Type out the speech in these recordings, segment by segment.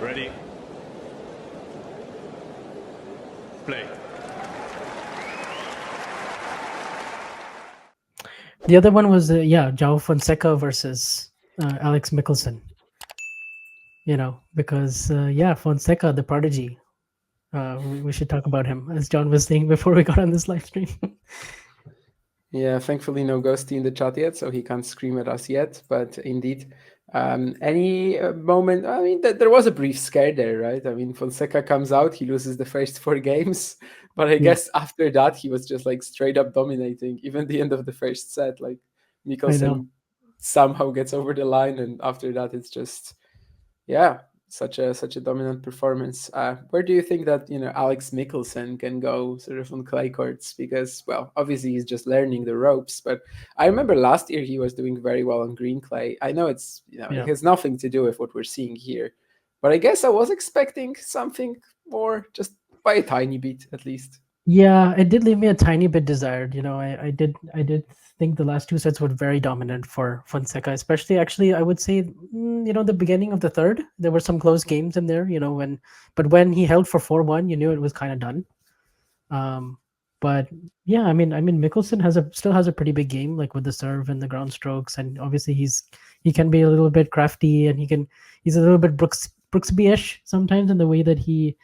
Ready. Play. The other one was Joao Fonseca versus Alex Michelsen. Because Fonseca, the prodigy. We should talk about him, as John was saying before we got on this live stream. Yeah, thankfully no ghosty in the chat yet, so he can't scream at us yet. But indeed, any moment, I mean, there was a brief scare there, right? I mean, Fonseca comes out, he loses the first 4 games, but I guess after that, he was just like straight up dominating, even the end of the first set. Like, Michelsen somehow gets over the line, and after that, it's just, yeah, such a dominant performance. Where do you think that Alex Michelsen can go sort of on clay courts? Because, well, obviously he's just learning the ropes, but I remember last year he was doing very well on green clay. I know it's it has nothing to do with what we're seeing here, but I guess I was expecting something more, just by a tiny bit at least. Yeah, it did leave me a tiny bit desired. I did think the last two sets were very dominant for Fonseca, especially actually I would say the beginning of the third. There were some close games in there, when he held for 4-1, you knew it was kind of done. But yeah, I mean Michelsen still has a pretty big game, like with the serve and the ground strokes, and obviously he can be a little bit crafty, and he's a little bit Brooksby-ish sometimes in the way that he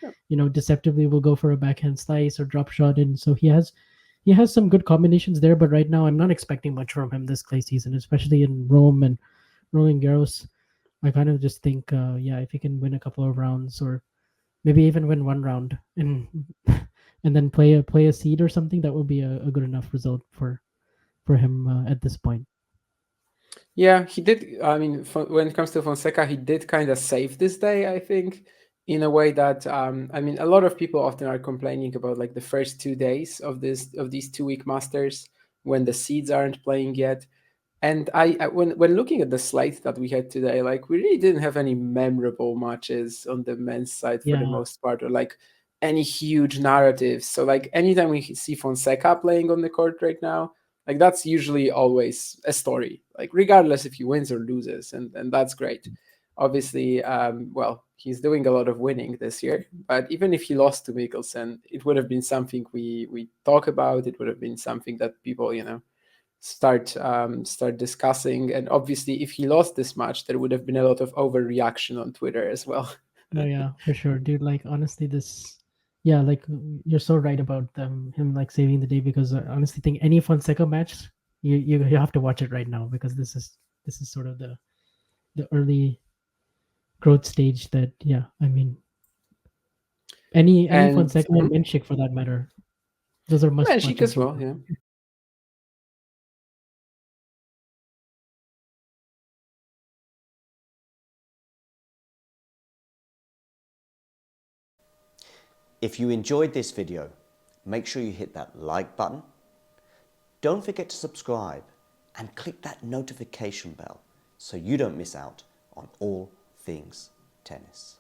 deceptively will go for a backhand slice or drop shot, and so he has some good combinations there. But right now I'm not expecting much from him this clay season, especially in Rome and Roland Garros. I kind of just think if he can win a couple of rounds, or maybe even win one round and and then play a seed or something, that would be a good enough result for him at this point. Yeah, he did. I mean, when it comes to Fonseca, he did kind of save this day, I think, in a way that I mean, a lot of people often are complaining about like the first 2 days of these 2-week Masters when the seeds aren't playing yet. And when looking at the slate that we had today, like we really didn't have any memorable matches on the men's side for the most part, or like any huge narratives. So like anytime we see Fonseca playing on the court right now, like that's usually always a story, like regardless if he wins or loses, and that's great. Obviously, well, he's doing a lot of winning this year, but even if he lost to Michelsen, it would have been something we talk about. It would have been something that people start discussing, and obviously if he lost this match, there would have been a lot of overreaction on Twitter as well. No, yeah, for sure, dude. Like honestly, like you're so right about him like saving the day, because I honestly think any Fonseca match, you have to watch it right now, because this is sort of the early growth stage that I mean any Fonseca and Menchik for that matter, those are must Menchik as well, yeah. If you enjoyed this video, make sure you hit that like button. Don't forget to subscribe and click that notification bell so you don't miss out on all things tennis.